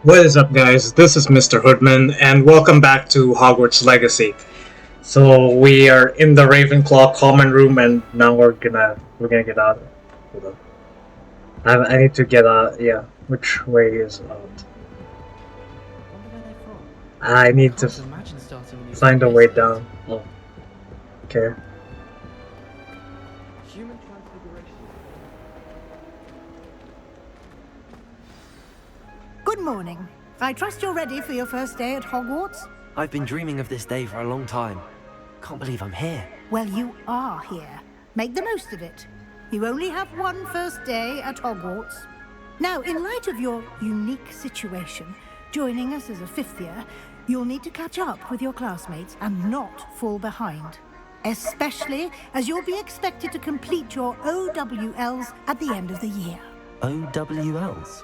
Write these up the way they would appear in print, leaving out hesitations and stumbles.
What is up, guys? This is Mr. Hoodman, and welcome back to Hogwarts Legacy. So we are in the Ravenclaw common room, and now we're gonna get out. Hold on. I need to get out. Yeah, which way is out? Wonder where they're from. I need to Can't imagine starting a new find a career way so down. late. Oh, okay. Human transfiguration. Good morning. I trust you're ready for your first day at Hogwarts? I've been dreaming of this day for a long time. Can't believe I'm here. Well, you are here. Make the most of it. You only have one first day at Hogwarts. Now, in light of your unique situation, joining us as a fifth year, you'll need to catch up with your classmates and not fall behind. Especially as you'll be expected to complete your OWLs at the end of the year. OWLs?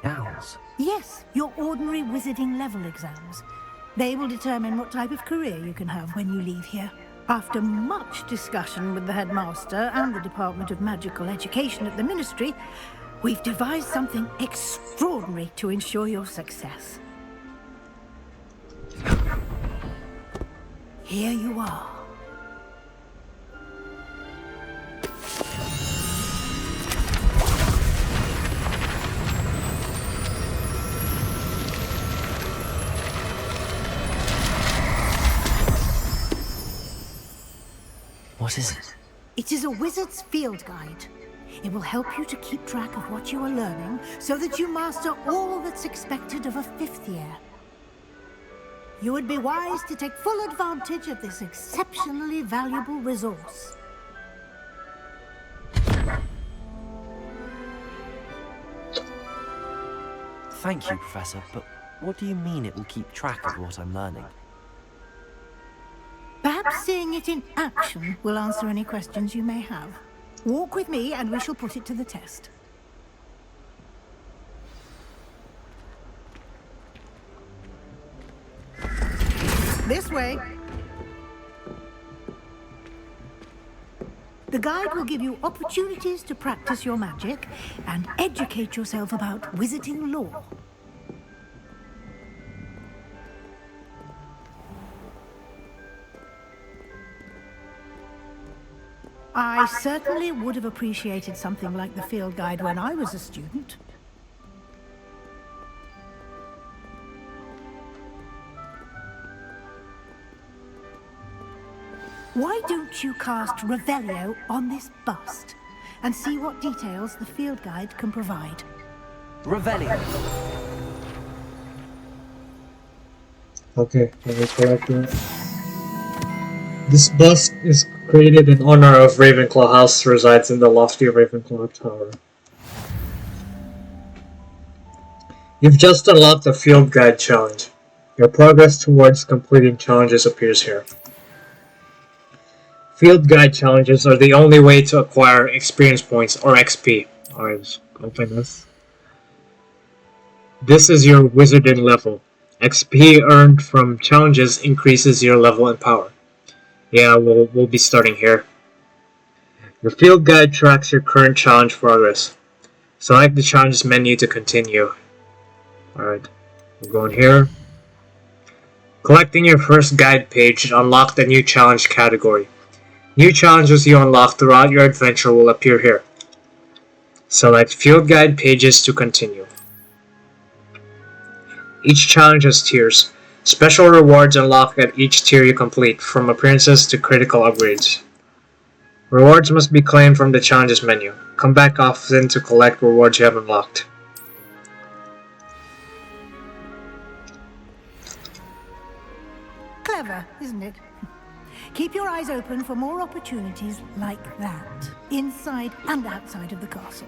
Owls? Yes, your ordinary wizarding level exams. They will determine what type of career you can have when you leave here. After much discussion with the headmaster and the Department of Magical Education at the Ministry, we've devised something extraordinary to ensure your success. Here you are. What is it? It is a wizard's field guide. It will help you to keep track of what you are learning so that you master all that's expected of a fifth year. You would be wise to take full advantage of this exceptionally valuable resource. Thank you, Professor, but what do you mean it will keep track of what I'm learning? Perhaps seeing it in action will answer any questions you may have. Walk with me and we shall put it to the test. This way. The guide will give you opportunities to practice your magic and educate yourself about wizarding lore. I certainly would have appreciated something like the field guide when I was a student. Why don't you cast Revelio on this bust and see what details the field guide can provide? Revelio! Okay, let me collect it. This bust is created in honor of Ravenclaw House, resides in the lofty Ravenclaw Tower. You've just unlocked the Field Guide Challenge. Your progress towards completing challenges appears here. Field Guide Challenges are the only way to acquire experience points, or XP. Alright, let's open this. This is your Wizarding level. XP earned from challenges increases your level and power. Yeah, we'll be starting here. Your Field Guide tracks your current challenge progress. Select the challenges menu to continue. Alright, we're going here. Collecting your first guide page unlocked a new challenge category. New challenges you unlock throughout your adventure will appear here. Select Field Guide pages to continue. Each challenge has tiers. Special rewards unlock at each tier you complete, from appearances to critical upgrades. Rewards must be claimed from the challenges menu. Come back often to collect rewards you have unlocked. Clever, isn't it? Keep your eyes open for more opportunities like that, inside and outside of the castle.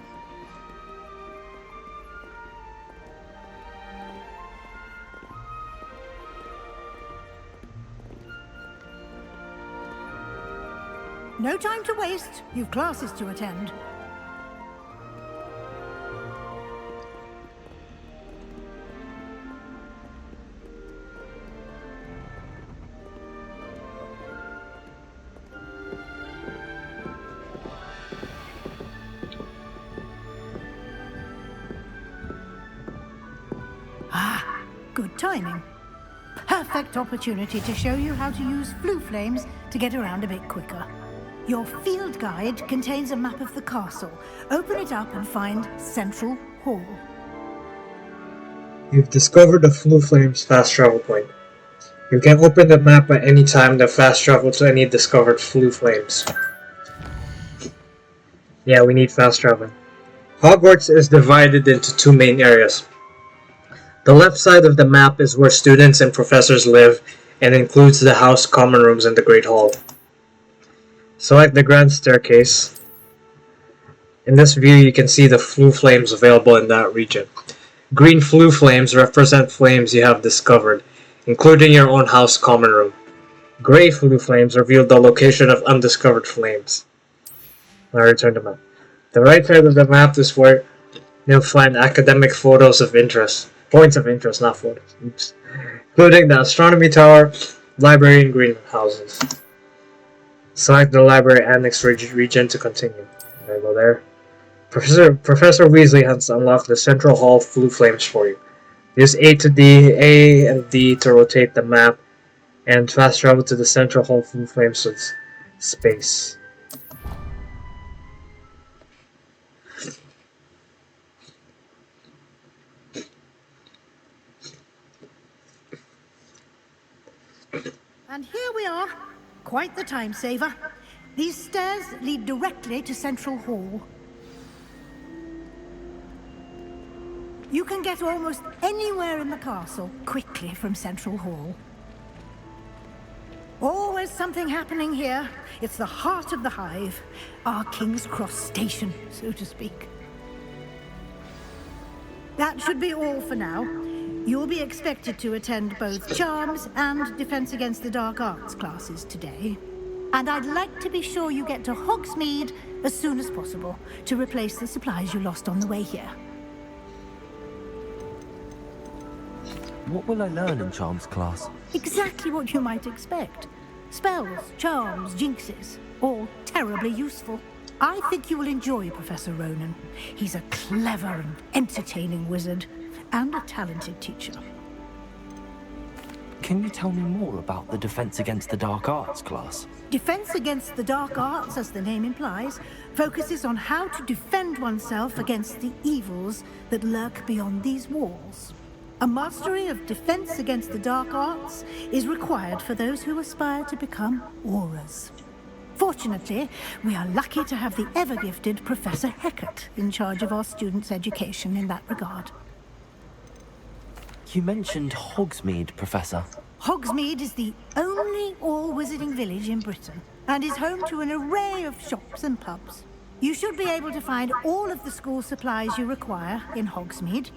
No time to waste. You've classes to attend. Good timing. Perfect opportunity to show you how to use flue flames to get around a bit quicker. Your field guide contains a map of the castle. Open it up and find Central Hall. You've discovered the Flue Flames fast travel point. You can open the map at any time to fast travel to any discovered Flue Flames. Yeah, we need fast traveling. Hogwarts is divided into two main areas. The left side of the map is where students and professors live and includes the house common rooms and the Great Hall. Select the Grand Staircase. In this view, you can see the Flue Flames available in that region. Green Flue Flames represent flames you have discovered, including your own house common room. Gray Flue Flames reveal the location of undiscovered flames. Now return to map. The right side of the map is where you'll find academic photos of interest. Points of interest, not photos. Oops. Including the Astronomy Tower, Library, and Greenhouses. Select the Library Annex region to continue. There you go there. Professor Weasley has unlocked the Central Hall Flue Flames for you. Use A and D to rotate the map and fast travel to the Central Hall Flue Flames with space. And here we are. Quite the time saver. These stairs lead directly to Central Hall. You can get almost anywhere in the castle quickly from Central Hall. Always something happening here. It's the heart of the hive, our King's Cross station, so to speak. That should be all for now. You'll be expected to attend both Charms and Defense Against the Dark Arts classes today. And I'd like to be sure you get to Hogsmeade as soon as possible to replace the supplies you lost on the way here. What will I learn in Charms class? Exactly what you might expect. Spells, charms, jinxes, all terribly useful. I think you will enjoy Professor Ronan. He's a clever and entertaining wizard, and a talented teacher. Can you tell me more about the Defense Against the Dark Arts class? Defense Against the Dark Arts, as the name implies, focuses on how to defend oneself against the evils that lurk beyond these walls. A mastery of Defense Against the Dark Arts is required for those who aspire to become Aurors. Fortunately, we are lucky to have the ever-gifted Professor Hecat in charge of our students' education in that regard. You mentioned Hogsmeade, Professor. Hogsmeade is the only all-wizarding village in Britain, and is home to an array of shops and pubs. You should be able to find all of the school supplies you require in Hogsmeade.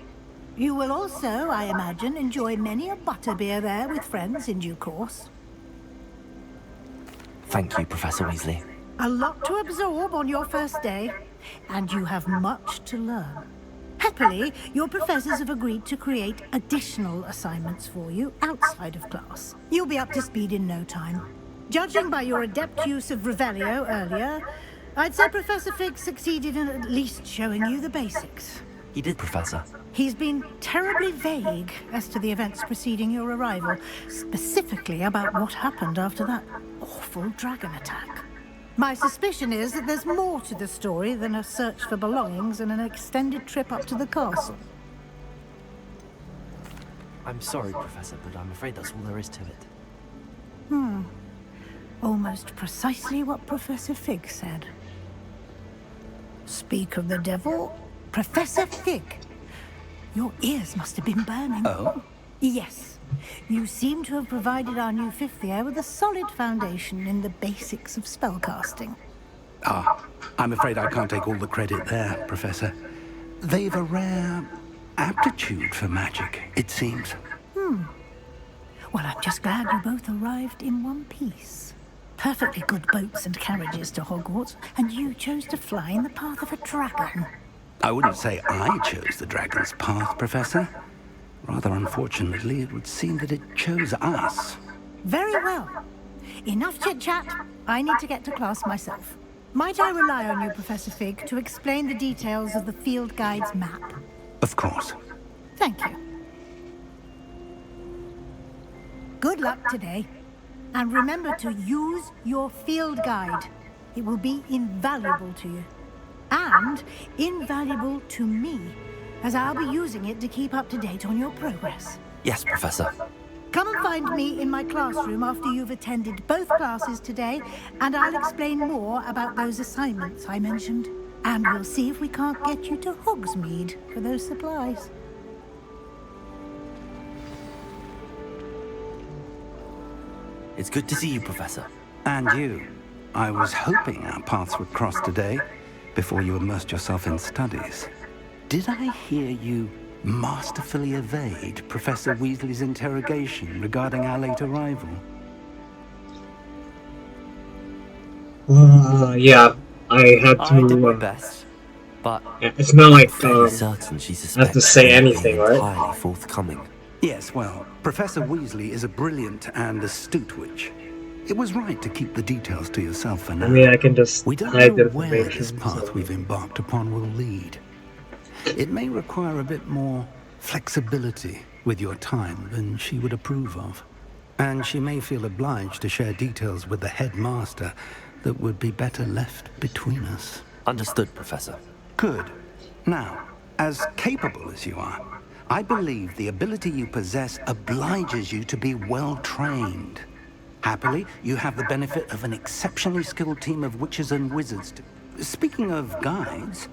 You will also, I imagine, enjoy many a butterbeer there with friends in due course. Thank you, Professor Weasley. A lot to absorb on your first day, and you have much to learn. Happily, your professors have agreed to create additional assignments for you outside of class. You'll be up to speed in no time. Judging by your adept use of Revelio earlier, I'd say Professor Fig succeeded in at least showing you the basics. He did, Professor. He's been terribly vague as to the events preceding your arrival, specifically about what happened after that awful dragon attack. My suspicion is that there's more to the story than a search for belongings and an extended trip up to the castle. I'm sorry, Professor, but I'm afraid that's all there is to it. Almost precisely what Professor Fig said. Speak of the devil, Professor Fig. Your ears must have been burning. Oh? Yes. You seem to have provided our new fifth year with a solid foundation in the basics of spellcasting. Ah, I'm afraid I can't take all the credit there, Professor. They've a rare aptitude for magic, it seems. Well, I'm just glad you both arrived in one piece. Perfectly good boats and carriages to Hogwarts, and you chose to fly in the path of a dragon. I wouldn't say I chose the dragon's path, Professor. Rather unfortunately, it would seem that it chose us. Very well. Enough chit-chat. I need to get to class myself. Might I rely on you, Professor Fig, to explain the details of the field guide's map? Of course. Thank you. Good luck today. And remember to use your field guide. It will be invaluable to you. And invaluable to me, as I'll be using it to keep up to date on your progress. Yes, Professor. Come and find me in my classroom after you've attended both classes today, and I'll explain more about those assignments I mentioned. And we'll see if we can't get you to Hogsmeade for those supplies. It's good to see you, Professor. And you. I was hoping our paths would cross today, before you immersed yourself in studies. Did I hear you masterfully evade Professor Weasley's interrogation regarding our late arrival? Yeah, I had I did my to. best, but Yeah, it's not I'm like fairly certain she I have suspects to say me of anything, being right? entirely forthcoming. Yes, well, Professor Weasley is a brilliant and astute witch. It was right to keep the details to yourself for now. I mean, I can just We don't hide know the where information. this path So. we've embarked upon will lead. It may require a bit more flexibility with your time than she would approve of. And she may feel obliged to share details with the headmaster that would be better left between us. Understood, Professor. Good. Now, as capable as you are, I believe the ability you possess obliges you to be well trained. Happily, you have the benefit of an exceptionally skilled team of witches and wizards. Speaking of guides,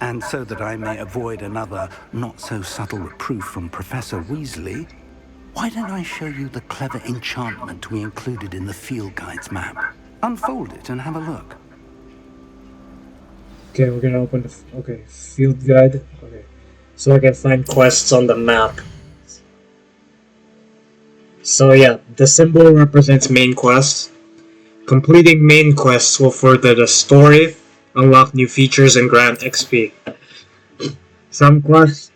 and so that I may avoid another not-so-subtle reproof from Professor Weasley, why don't I show you the clever enchantment we included in the field guide's map? Unfold it and have a look. Okay, we're gonna open the field guide. Okay, so I can find quests on the map. So yeah, the symbol represents main quests. Completing main quests will further the story, unlock new features, and grant XP. Some quests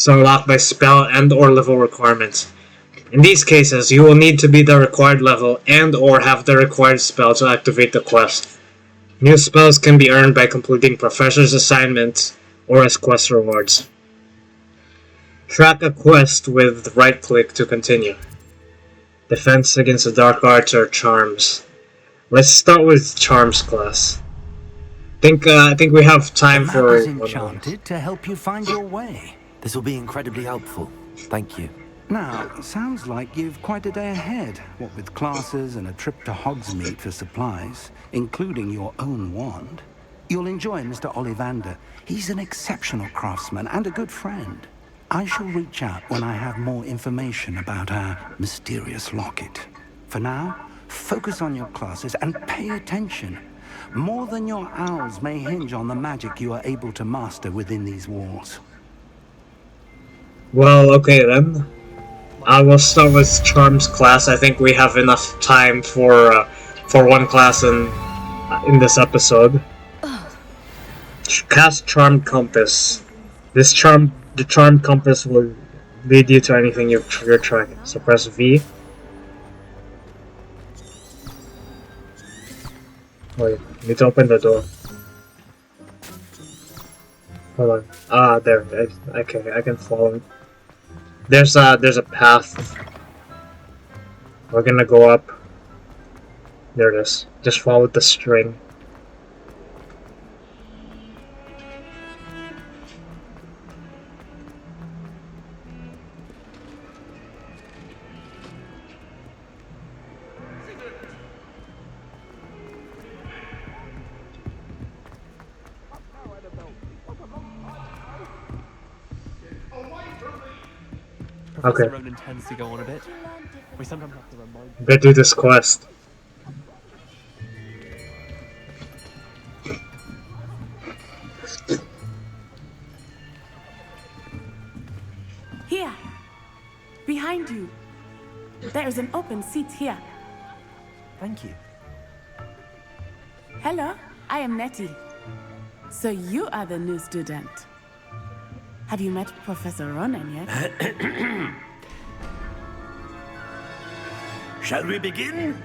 are locked by spell and/or level requirements. In these cases, you will need to be the required level and/or have the required spell to activate the quest. New spells can be earned by completing professor's assignments or as quest rewards. Track a quest with right-click to continue. Defense against the dark arts or charms. Let's start with charms class. I think we have time The map for is one more. enchanted to help you find your way. This will be incredibly helpful. Thank you. Now, sounds like you've quite a day ahead, what with classes and a trip to Hogsmeade for supplies, including your own wand. You'll enjoy Mr. Ollivander. He's an exceptional craftsman and a good friend. I shall reach out when I have more information about our mysterious locket. For now, focus on your classes and pay attention. More than your owls may hinge on the magic you are able to master within these walls. Well, okay then. I will start with charms class. I think we have enough time for one class in this episode. Cast Charm Compass. The Charm Compass will lead you to anything you're trying. So press V. Wait, you need to open the door. Hold on. Ah, there. Okay, I can follow it. There's a path. We're gonna go up. There it is. Just follow the string. Professor Okay. Ronan tends to go on a bit. We sometimes have to remind him. Go do this quest. Here, behind you. There is an open seat here. Thank you. Hello, I am Nettie. So you are the new student. Have you met Professor Ronan yet? Shall we begin?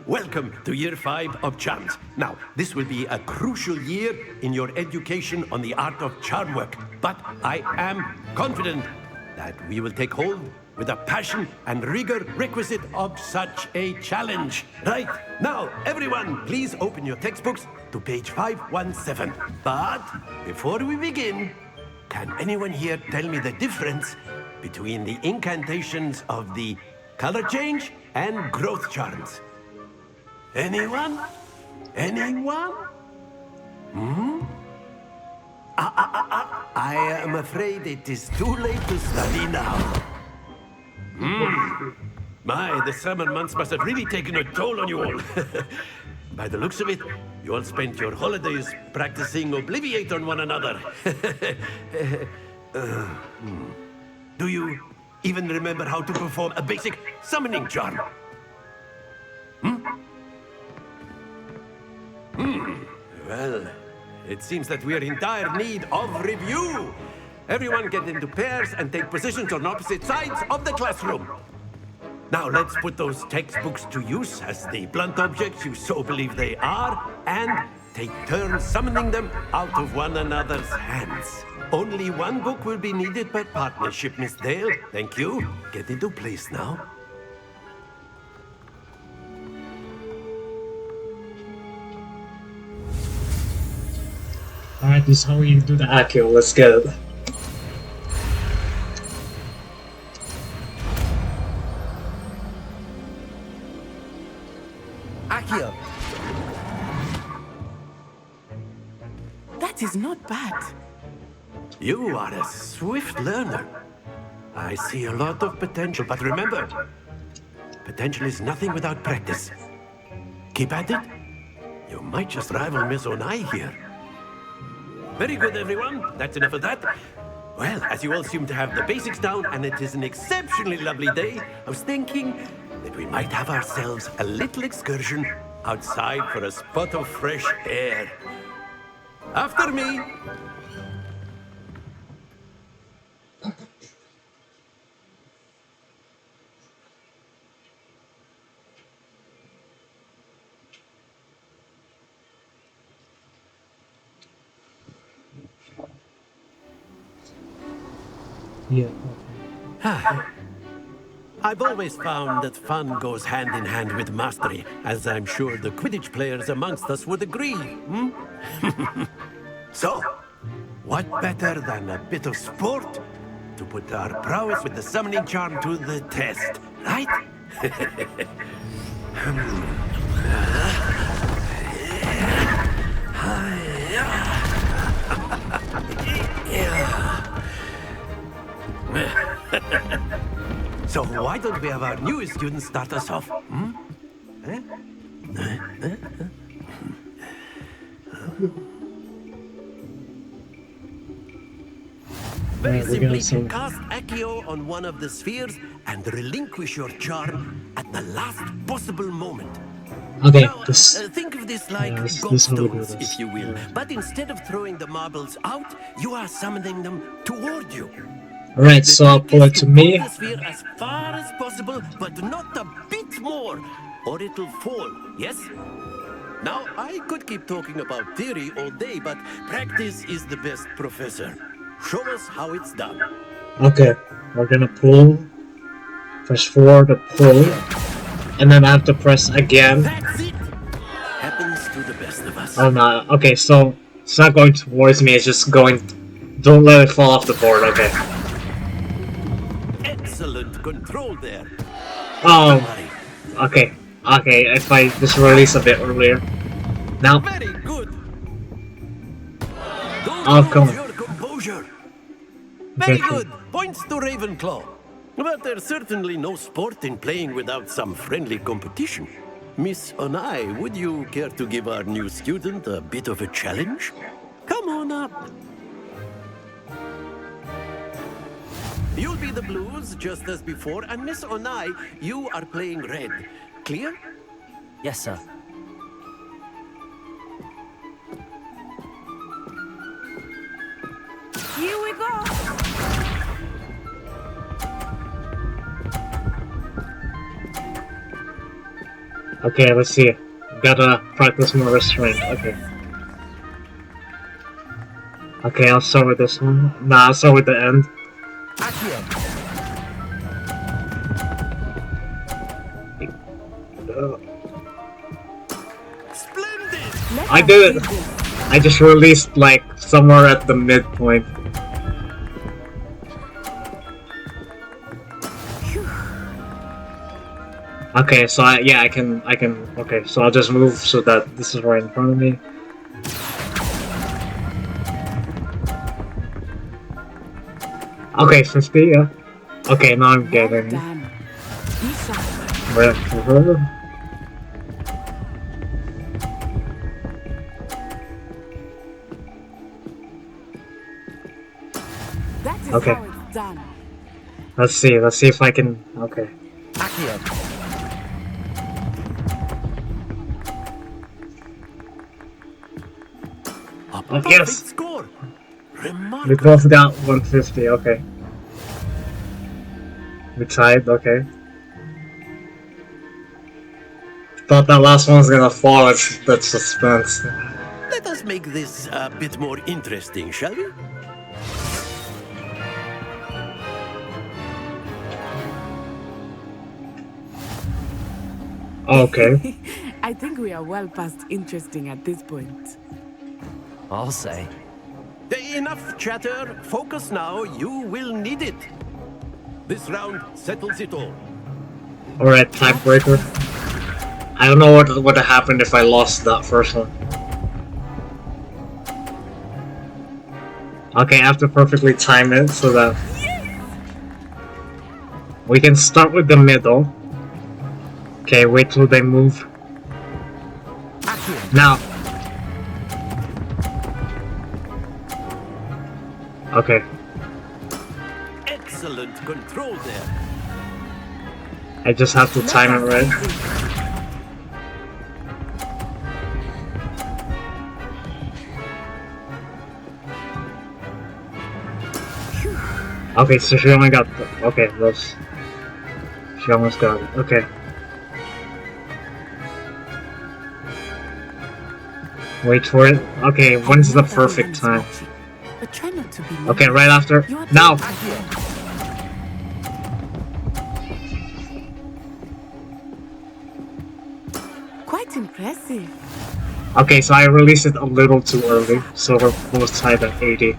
Welcome to Year 5 of Charms. Now, this will be a crucial year in your education on the art of charm work, but I am confident that we will take hold with the passion and rigor requisite of such a challenge. Right, now, everyone, please open your textbooks to page 517. But before we begin, can anyone here tell me the difference between the incantations of the color change and growth charms? Anyone? Anyone? I am afraid it is too late to study now. My, the summer months must have really taken a toll on you all. By the looks of it, you all spent your holidays practicing Obliviate on one another. Do you even remember how to perform a basic summoning charm? Well, it seems that we are in dire need of review. Everyone get into pairs and take positions on opposite sides of the classroom. Now let's put those textbooks to use as the blunt objects you so believe they are, and take turns summoning them out of one another's hands. Only one book will be needed by partnership, Miss Dale. Thank you. Get into place now. Alright, this is how you do the Accio. Let's get it. Accio! That is not bad. You are a swift learner. I see a lot of potential, but remember, potential is nothing without practice. Keep at it. You might just rival Miss Onai here. Very good, everyone. That's enough of that. Well, as you all seem to have the basics down, and it is an exceptionally lovely day, I was thinking that we might have ourselves a little excursion outside for a spot of fresh air. After me. Yeah. I've always found that fun goes hand in hand with mastery, as I'm sure the Quidditch players amongst us would agree. So, what better than a bit of sport to put our prowess with the summoning charm to the test, right? So why don't we have our newest student start us off? Very Alright, we're gonna simply, summon. cast Accio on one of the spheres and relinquish your charm at the last possible moment. Okay, Now, this. think of this like this how we do gobstones, this. if you will. Yeah. But instead of throwing the marbles out, you are summoning them toward you. Alright, so I'll pull it to me. Pull the sphere as far as possible, but not a bit more, or it'll fall, yes? Now, I could keep talking about theory all day, but practice is the best professor. Show us how it's done. Okay, we're gonna pull. Press 4 to pull. And then I have to press again. That's it! Happens to the best of us. Oh no, okay, so it's not going towards me, it's just going. Don't let it fall off the board, okay. Excellent control there. Oh, Don't worry. okay, if I just release a bit earlier. Now, Very good. Don't Oh, lose come on. your composure. Very Okay. good. Points to Ravenclaw. But there's certainly no sport in playing without some friendly competition. Miss Onai, would you care to give our new student a bit of a challenge? Come on up. You'll be the blues, just as before, and Miss Onai, you are playing red. Clear? Yes, sir. Here we go. okay, let's see. Gotta practice more restraint, okay. Okay, I'll start with this one. Nah, I'll start with the end. Accio! Splendid! Let I us did see it. this. I just released like somewhere at the midpoint. Okay, so I can, okay, so I'll just move so that this is right in front of me. Okay, 50, yeah. Okay, now I'm Well getting done. Be sharp. red for her. That is Okay. how it's done. Let's see if I can, okay. Accio. A Oh, perfect yes. score. We Remarkable. both got 150, okay. We tied, okay. Thought that last one was gonna fall, that's suspense. Let us make this a bit more interesting, shall we? Okay. I think we are well past interesting at this point. I'll say. Enough chatter. Focus now. You will need it. This round settles it all. Alright, tiebreaker. I don't know what would have happened if I lost that first one. Okay, I have to perfectly time it so that we can start with the middle. Okay, wait till they move. Accio. Now. Okay, Excellent control there. I just have to time it right. Okay, so she only got okay, those. She almost got it. Okay. Wait for it. Okay, when's the perfect time? But try not to be Okay, right after. Now! Quite impressive. Okay, so I released it a little too early, so we're both tied at 80.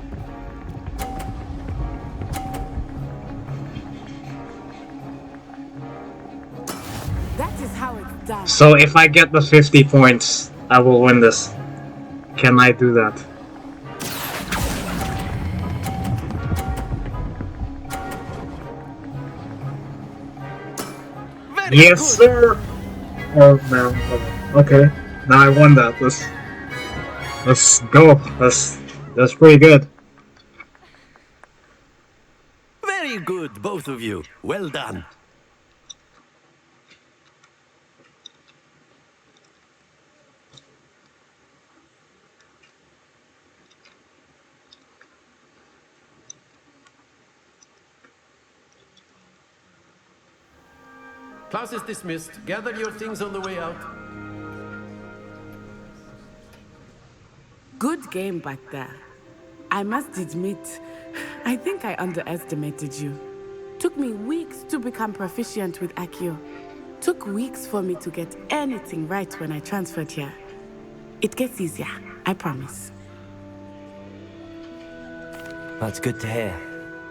That is how it's done. So if I get the 50 points, I will win this. Can I do that? Very Yes, good. sir! Oh, no. Okay, now I won that. Let's go. That's pretty good. Very good, both of you. Well done. Class is dismissed. Gather your things on the way out. Good game back there. I must admit, I think I underestimated you. Took me weeks to become proficient with Accio. Took weeks for me to get anything right when I transferred here. It gets easier, I promise. That's good to hear.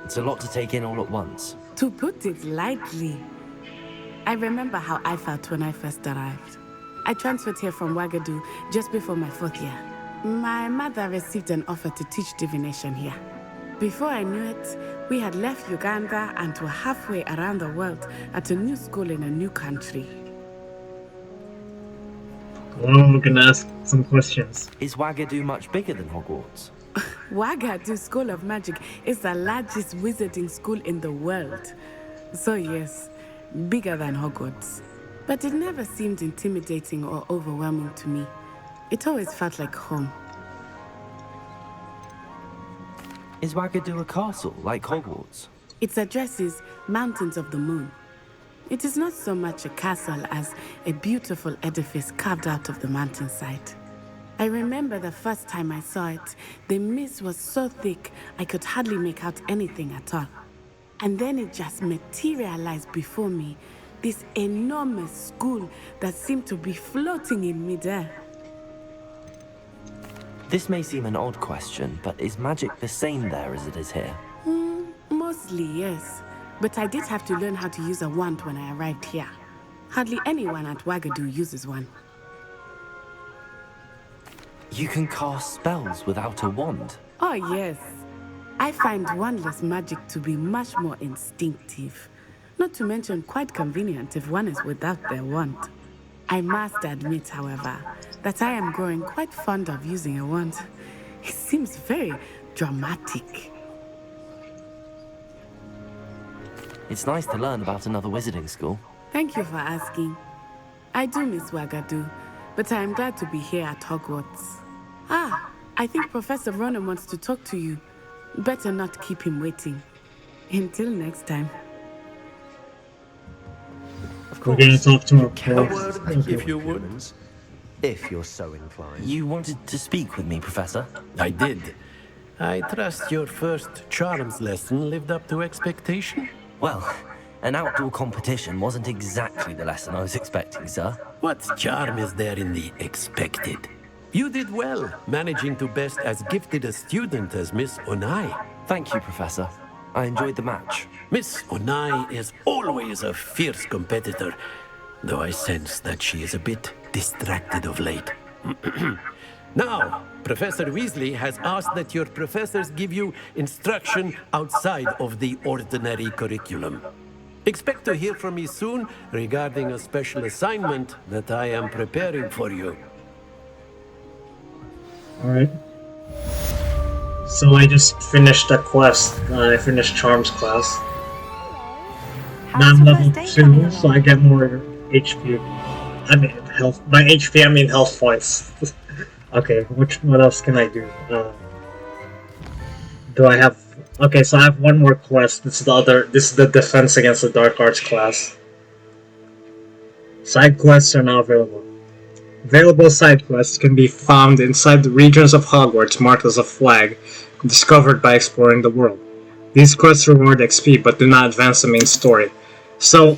It's a lot to take in all at once. To put it lightly, I remember how I felt when I first arrived. I transferred here from Wagadu just before my 4th year. My mother received an offer to teach divination here. Before I knew it, we had left Uganda and were halfway around the world at a new school in a new country. Well, we're gonna ask some questions. Is Wagadu much bigger than Hogwarts? Wagadu School of Magic is the largest wizarding school in the world. So yes, bigger than Hogwarts. But it never seemed intimidating or overwhelming to me. It always felt like home. Is Wagadu a castle like Hogwarts? Its address is Mountains of the Moon. It is not so much a castle as a beautiful edifice carved out of the mountainside. I remember the first time I saw it, the mist was so thick I could hardly make out anything at all. And then it just materialized before me, this enormous school that seemed to be floating in midair. This may seem an odd question, but is magic the same there as it is here? Mostly, yes. But I did have to learn how to use a wand when I arrived here. Hardly anyone at Wagadu uses one. You can cast spells without a wand. Oh, yes. I find wandless magic to be much more instinctive. Not to mention quite convenient if one is without their wand. I must admit, however, that I am growing quite fond of using a wand. It seems very dramatic. It's nice to learn about another wizarding school. Thank you for asking. I do miss Wagadu, but I am glad to be here at Hogwarts. Ah, I think Professor Ronan wants to talk to you. Better not keep him waiting. Until next time. We're gonna talk to A word, if you would. If you're so inclined. You wanted to speak with me, Professor? I did. I trust your first charms lesson lived up to expectation? Well, an outdoor competition wasn't exactly the lesson I was expecting, sir. What charm is there in the expected? You did well, managing to best as gifted a student as Miss Onai. Thank you, Professor. I enjoyed the match. Miss Onai is always a fierce competitor, though I sense that she is a bit distracted of late. Now, Professor Weasley has asked that your professors give you instruction outside of the ordinary curriculum. Expect to hear from me soon regarding a special assignment that I am preparing for you. Alright. So I just finished a quest. I finished Charms class. Now I'm level 2, so I get more HP. I mean, health. By HP, I mean health points. Okay, what else can I do? Do I have... Okay, so I have one more quest. This is the Defense Against the Dark Arts class. Side quests are now available. Available side quests can be found inside the regions of Hogwarts marked as a flag, discovered by exploring the world. These quests reward XP, but do not advance the main story. So,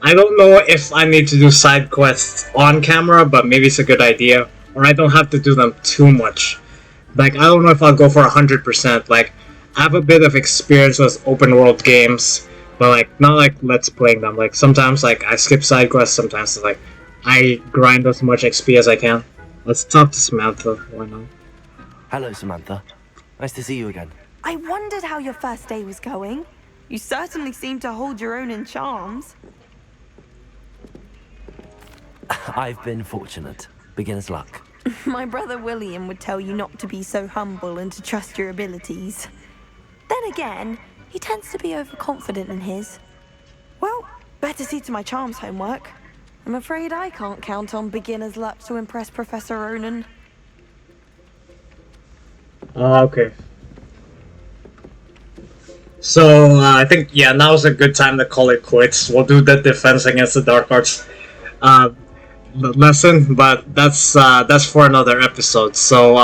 I don't know if I need to do side quests on camera, but maybe it's a good idea. Or I don't have to do them too much. Like, I don't know if I'll go for 100%. Like, I have a bit of experience with open world games, but like, not like let's playing them. Like, sometimes like I skip side quests, sometimes like I grind as much XP as I can. Let's talk to Samantha, why not? Hello, Samantha. Nice to see you again. I wondered how your first day was going. You certainly seem to hold your own in charms. I've been fortunate. Beginner's luck. My brother William would tell you not to be so humble and to trust your abilities. Then again, he tends to be overconfident in his. Well, better see to my charms homework. I'm afraid I can't count on beginner's luck to impress Professor Ronan. Okay. So, I think, yeah, now's a good time to call it quits. We'll do the Defense Against the Dark Arts lesson, but that's for another episode. So,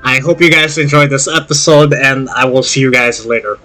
I hope you guys enjoyed this episode, and I will see you guys later.